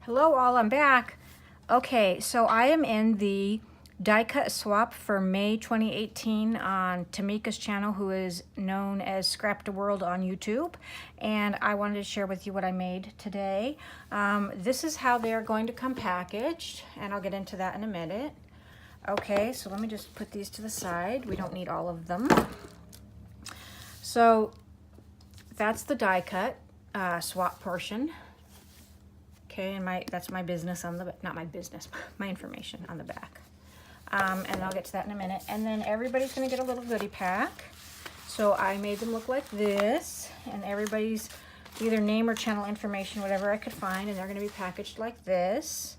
Hello all, I'm back. Okay, so I am in the die cut swap for May 2018 on Tamika's channel, who is known as Scrapdaworld on YouTube, and I wanted to share with you what I made today. This is how they're going to come packaged, and I'll get into that in a minute. Okay, so let me just put these to the side. We don't need all of them. So that's the die cut swap portion. Okay, and that's my business on the, not my business, my information on the back. And I'll get to that in a minute. And then everybody's gonna get a little goodie pack. So I made them look like this, and everybody's either name or channel information, whatever I could find, and they're gonna be packaged like this.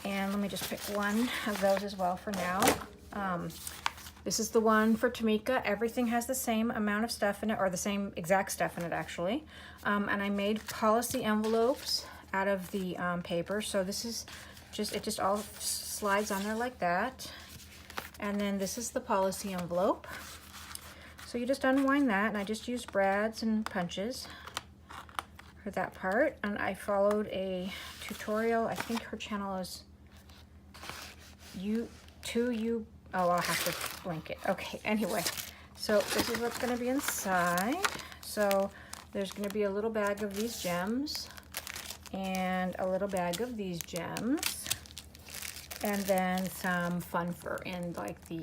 And let me just pick one of those as well for now. This is the one for Tamika. Everything has the same amount of stuff in it, or the same exact stuff in it actually. And I made policy envelopes out of the paper. So this is just, it just all slides on there like that. And then this is the policy envelope. So you just unwind that, and I just used brads and punches for that part. And I followed a tutorial. I think her channel is oh, I'll have to link it. Okay, anyway, so this is what's gonna be inside. So there's gonna be a little bag of these gems, and a little bag of these gems, and then some fun fur in like the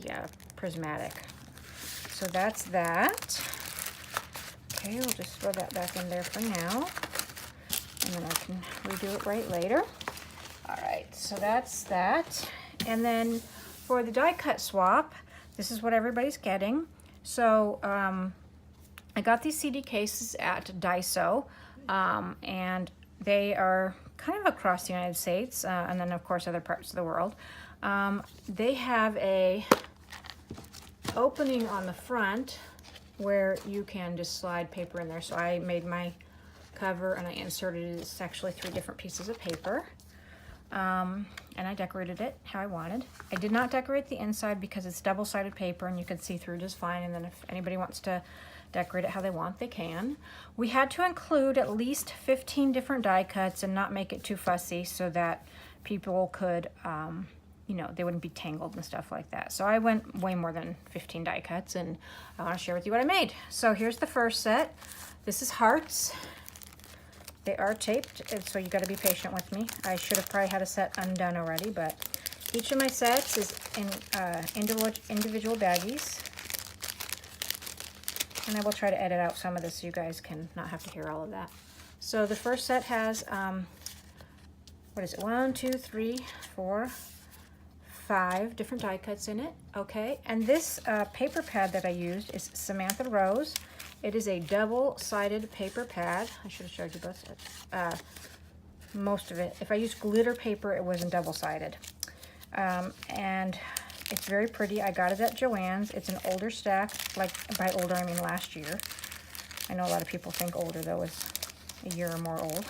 prismatic. So that's that. Okay, we'll just throw that back in there for now, and then I can redo it right later. All right, so that's that. And then for the die cut swap, this is what everybody's getting. So I got these CD cases at Daiso, and they are kind of across the United States, and then of course other parts of the world. They have a opening on the front where you can just slide paper in there. So I made my cover and I inserted it. It's actually 3 different pieces of paper. And I decorated it how I wanted. I did not decorate the inside because it's double-sided paper and you can see through just fine. And then if anybody wants to decorate it how they want, they can. We had to include at least 15 different die cuts and not make it too fussy so that people could, you know, they wouldn't be tangled and stuff like that. So I went way more than 15 die cuts, and I want to share with you what I made. So here's the first set. This is hearts. They are taped, and so you got to be patient with me. I should have probably had a set undone already, but each of my sets is in individual baggies. And I will try to edit out some of this so you guys can not have to hear all of that. So the first set has, what is it? 1, 2, 3, 4, 5 different die cuts in it. Okay, and this paper pad that I used is Samantha Rose. It is a double-sided paper pad. I should have showed you both sides. Most of it. If I used glitter paper, it wasn't double-sided. And it's very pretty. I got it at Joann's. It's an older stack. Like, by older, I mean last year. I know a lot of people think older, though, is a year or more old.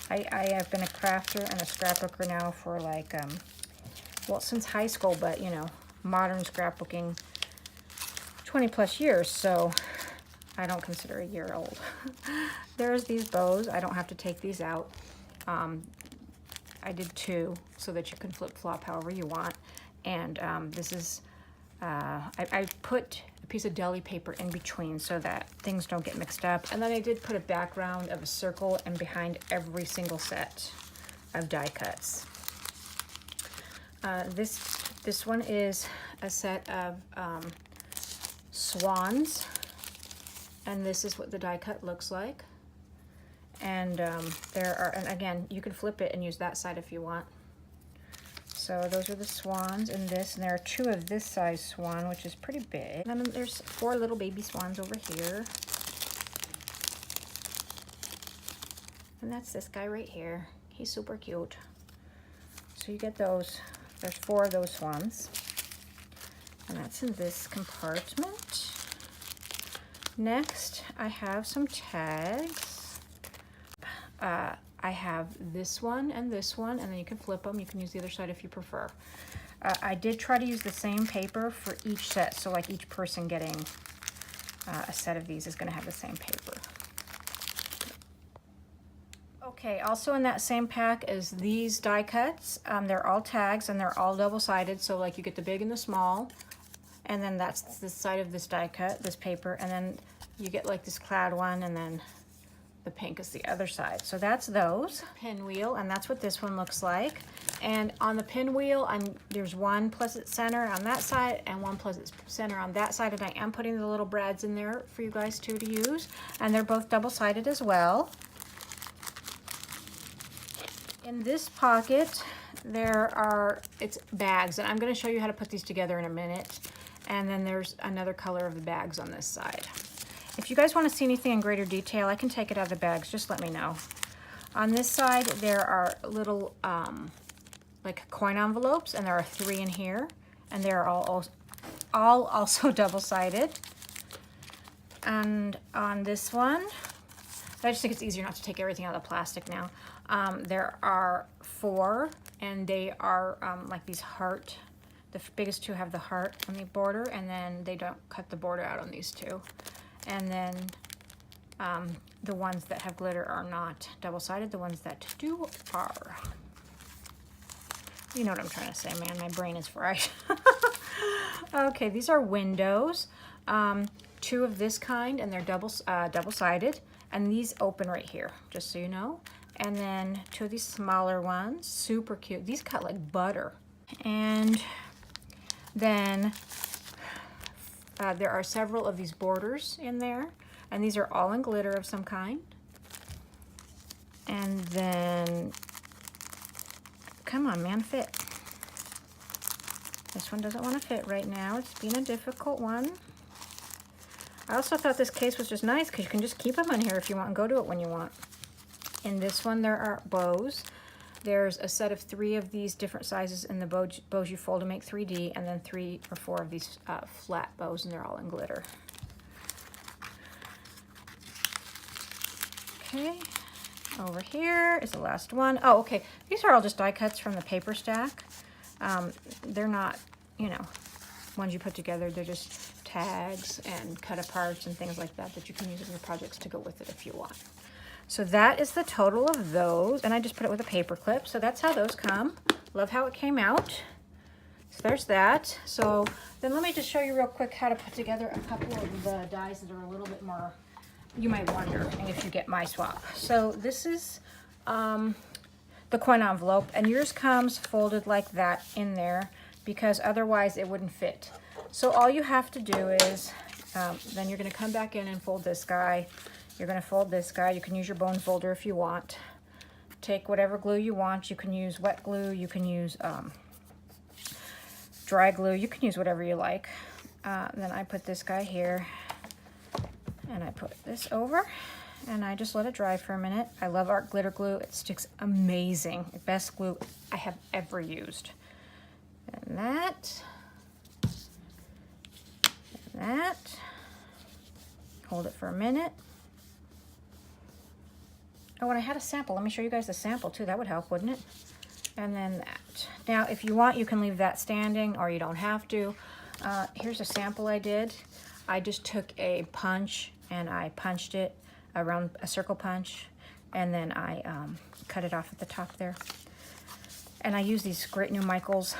I have been a crafter and a scrapbooker now for, like, well, since high school, but, you know, modern scrapbooking, 20-plus years, so I don't consider a year old. There's these bows. I don't have to take these out. I did 2 so that you can flip-flop however you want. And this is, I put a piece of deli paper in between so that things don't get mixed up. And then I did put a background of a circle and behind every single set of die cuts. This one is a set of swans. And this is what the die cut looks like. And there are, and again, you can flip it and use that side if you want. So those are the swans in this, and there are 2 of this size swan, which is pretty big. And then there's 4 little baby swans over here. And that's this guy right here. He's super cute. So you get those. There's 4 of those swans. And that's in this compartment. Next, I have some tags. I have this one, and then you can flip them. You can use the other side if you prefer. I did try to use the same paper for each set, so like each person getting a set of these is going to have the same paper. Okay, also in that same pack is these die cuts. They're all tags and they're all double-sided, so like you get the big and the small, and then that's the side of this die cut, this paper, and then you get like this cloud one, and then the pink is the other side. So that's those. Pinwheel, and that's what this one looks like. And on the pinwheel, there's one pleasant center on that side and one pleasant center on that side, and I am putting the little brads in there for you guys too to use, and they're both double-sided as well. In this pocket, it's bags, and I'm going to show you how to put these together in a minute. And then there's another color of the bags on this side. If you guys want to see anything in greater detail, I can take it out of the bags. Just let me know. On this side, there are little like coin envelopes, and there are 3 in here, and they're all also double-sided. And on this one, I just think it's easier not to take everything out of the plastic now. There are 4, and they are like these heart. The biggest 2 have the heart on the border, and then they don't cut the border out on these 2. And then the ones that have glitter are not double-sided. The ones that do are. You know what I'm trying to say, man. My brain is fried. Okay, these are windows. 2 of this kind, and they're double-sided. And these open right here, just so you know. And then 2 of these smaller ones, super cute. These cut like butter. And then there are several of these borders in there, and these are all in glitter of some kind. And then, come on, man, fit. This one doesn't want to fit right now. It's being a difficult one. I also thought this case was just nice because you can just keep them in here if you want and go to it when you want. In this one, there are bows. There's a set of 3 of these different sizes in the bows you fold to make 3D, and then 3 or 4 of these flat bows, and they're all in glitter. Okay, over here is the last one. Oh, okay, these are all just die cuts from the paper stack. They're not, you know, ones you put together. They're just tags and cut aparts and things like that you can use in your projects to go with it if you want. So that is the total of those, and I just put it with a paper clip. So that's how those come. Love how it came out. So there's that. So then let me just show you real quick how to put together a couple of the dies that are a little bit more, you might wonder if you get my swap. So this is the coin envelope, and yours comes folded like that in there because otherwise it wouldn't fit. So all you have to do is, then you're going to come back in and fold this guy. You're going to fold this guy. You can use your bone folder if you want. Take whatever glue you want. You can use wet glue. You can use dry glue. You can use whatever you like. Then I put this guy here, and I put this over, and I just let it dry for a minute. I love art glitter glue. It sticks amazing. The best glue I have ever used. And that. And that. Hold it for a minute. Oh, and I had a sample. Let me show you guys the sample too. That would help, wouldn't it? And then that. Now, if you want, you can leave that standing, or you don't have to. Here's a sample I did. I just took a punch and I punched it around a circle punch, and then I cut it off at the top there. And I use these Great New Michaels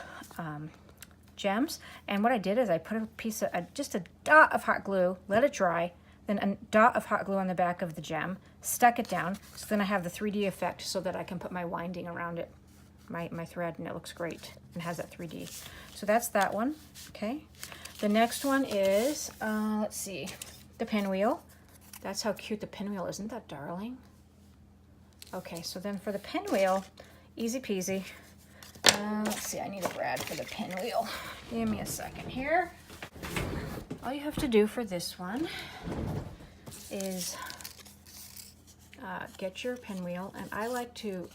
gems. And what I did is I put a piece of, just a dot of hot glue, let it dry, then a dot of hot glue on the back of the gem, stuck it down, so then I have the 3D effect so that I can put my winding around it, my thread, and it looks great and has that 3D. So that's that one, okay? The next one is, let's see, the pinwheel. That's how cute the pinwheel is. Isn't that darling? Okay, so then for the pinwheel, easy peasy. Let's see, I need a brad for the pinwheel. Give me a second here. All you have to do for this one is get your pinwheel, and I like to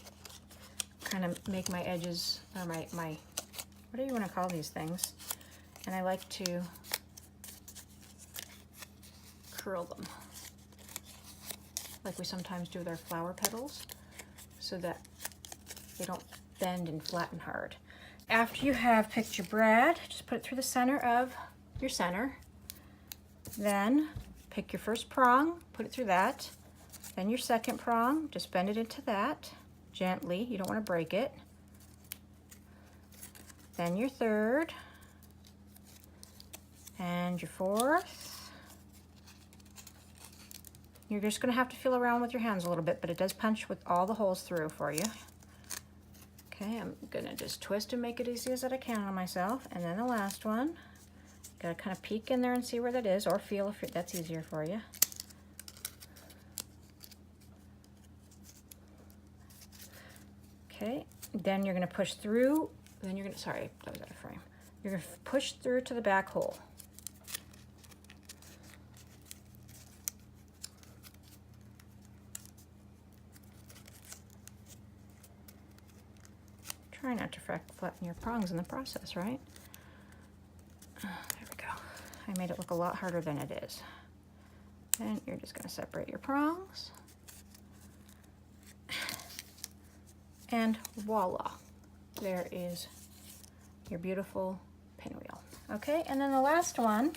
kind of make my edges, or my what do you want to call these things? And I like to curl them, like we sometimes do with our flower petals, so that they don't bend and flatten hard. After you have picked your brad, just put it through the center of your center. Then pick your first prong, put it through that, Then your second prong, just bend it into that gently. You don't want to break it. Then your third. And your fourth. You're just going to have to feel around with your hands a little bit, but it does punch with all the holes through for you. Okay, I'm going to just twist and make it easy as I can on myself. And then the last one. Got to kind of peek in there and see where that is, or feel if that's easier for you. Okay, then you're going to push through. Then you're going to, sorry, that was out of frame. You're going to push through to the back hole. Try not to flatten your prongs in the process, right? There we go. I made it look a lot harder than it is. Then you're just going to separate your prongs. And voila, there is your beautiful pinwheel. Okay, and then the last one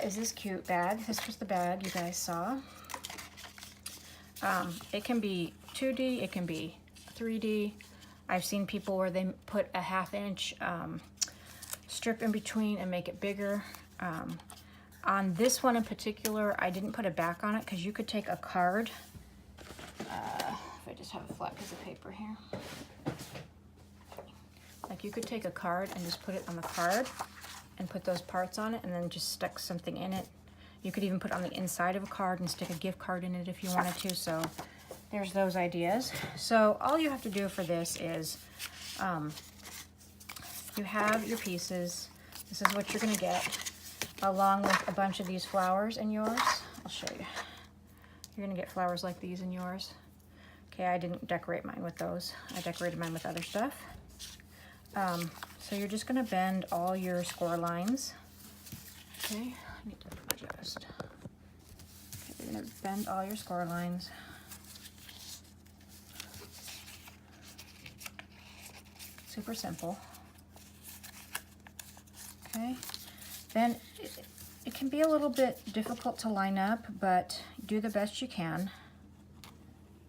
is this cute bag. This was the bag you guys saw. It can be 2D, it can be 3D. I've seen people where they put a 1/2 inch strip in between and make it bigger. On this one in particular, I didn't put a back on it because you could take a card. If I just have a flat piece of paper here. Like you could take a card and just put it on the card and put those parts on it and then just stick something in it. You could even put it on the inside of a card and stick a gift card in it if you wanted to. So there's those ideas. So all you have to do for this is you have your pieces. This is what you're going to get along with a bunch of these flowers in yours. I'll show you. You're going to get flowers like these in yours. Okay, I didn't decorate mine with those. I decorated mine with other stuff. So you're just going to bend all your score lines. Okay, I need to adjust. Okay, you're going to bend all your score lines. Super simple. Okay, then it can be a little bit difficult to line up, but do the best you can.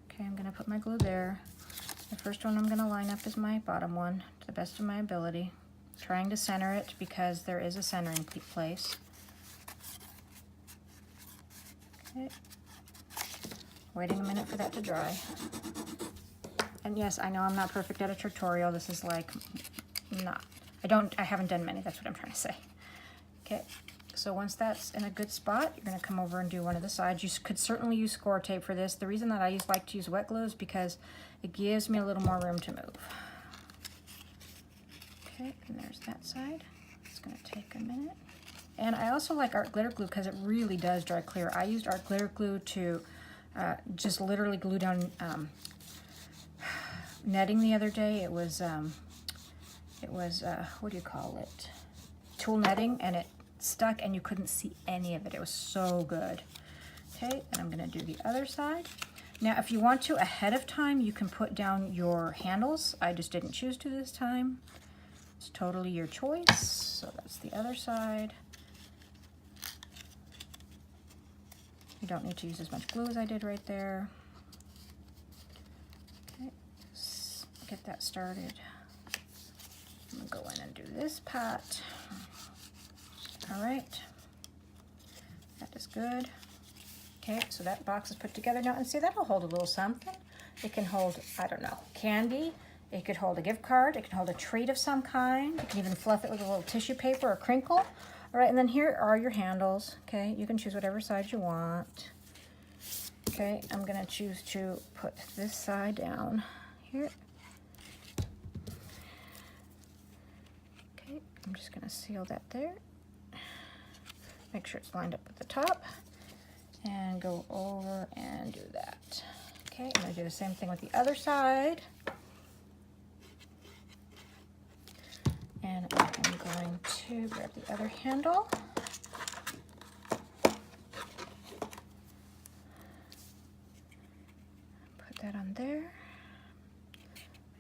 Okay, I'm going to put my glue there. The first one I'm going to line up is my bottom one to the best of my ability. Trying to center it because there is a centering place. Okay. Waiting a minute for that to dry. And yes, I know I'm not perfect at a tutorial. This is like I haven't done many, that's what I'm trying to say. Okay, so once that's in a good spot, you're gonna come over and do one of the sides. You could certainly use score tape for this. The reason that I like to use wet glue is because it gives me a little more room to move. Okay, and there's that side. It's gonna take a minute. And I also like art glitter glue because it really does dry clear. I used art glitter glue to just literally glue down netting the other day. It was what do you call it? Tulle netting, and it stuck and you couldn't see any of it. It was so good. Okay, and I'm gonna do the other side. Now, if you want to ahead of time, you can put down your handles. I just didn't choose to this time. It's totally your choice. So that's the other side. You don't need to use as much glue as I did right there. Okay, let's get that started. I'm gonna go in and do this part. All right, that is good. Okay, so that box is put together now, and see, that'll hold a little something. It can hold, I don't know, candy. It could hold a gift card. It can hold a treat of some kind. You can even fluff it with a little tissue paper or crinkle. All right, and then here are your handles. Okay, you can choose whatever side you want. Okay, I'm gonna choose to put this side down here. Okay, I'm just gonna seal that there. Make sure it's lined up with the top. And go over and do that. Okay, I'm gonna do the same thing with the other side. And I'm going to grab the other handle. Put that on there.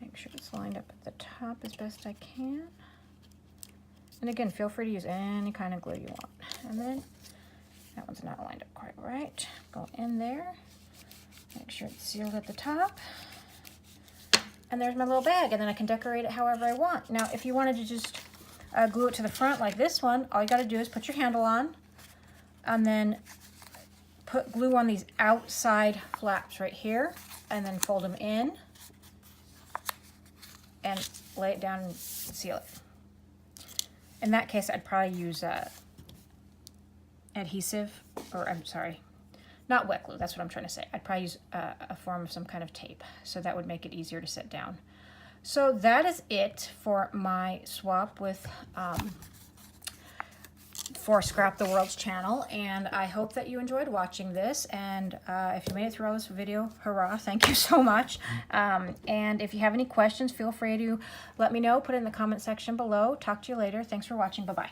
Make sure it's lined up at the top as best I can. And again, feel free to use any kind of glue you want. And then That one's not lined up quite right. Go in there. Make sure it's sealed at the top. And there's my little bag, and then I can decorate it however I want. Now, if you wanted to just glue it to the front like this one, all you got to do is put your handle on, and then put glue on these outside flaps right here, and then fold them in, and lay it down and seal it. In that case, I'd probably use adhesive, or I'm sorry, not wet glue, that's what I'm trying to say. I'd probably use a form of some kind of tape, so that would make it easier to set down. So that is it for my swap with for Scrap the World's channel, and I hope that you enjoyed watching this, and if you made it through all this video, hurrah, thank you so much. And if you have any questions, feel free to let me know, put it in the comment section below. Talk to you later. Thanks for watching. Bye-bye.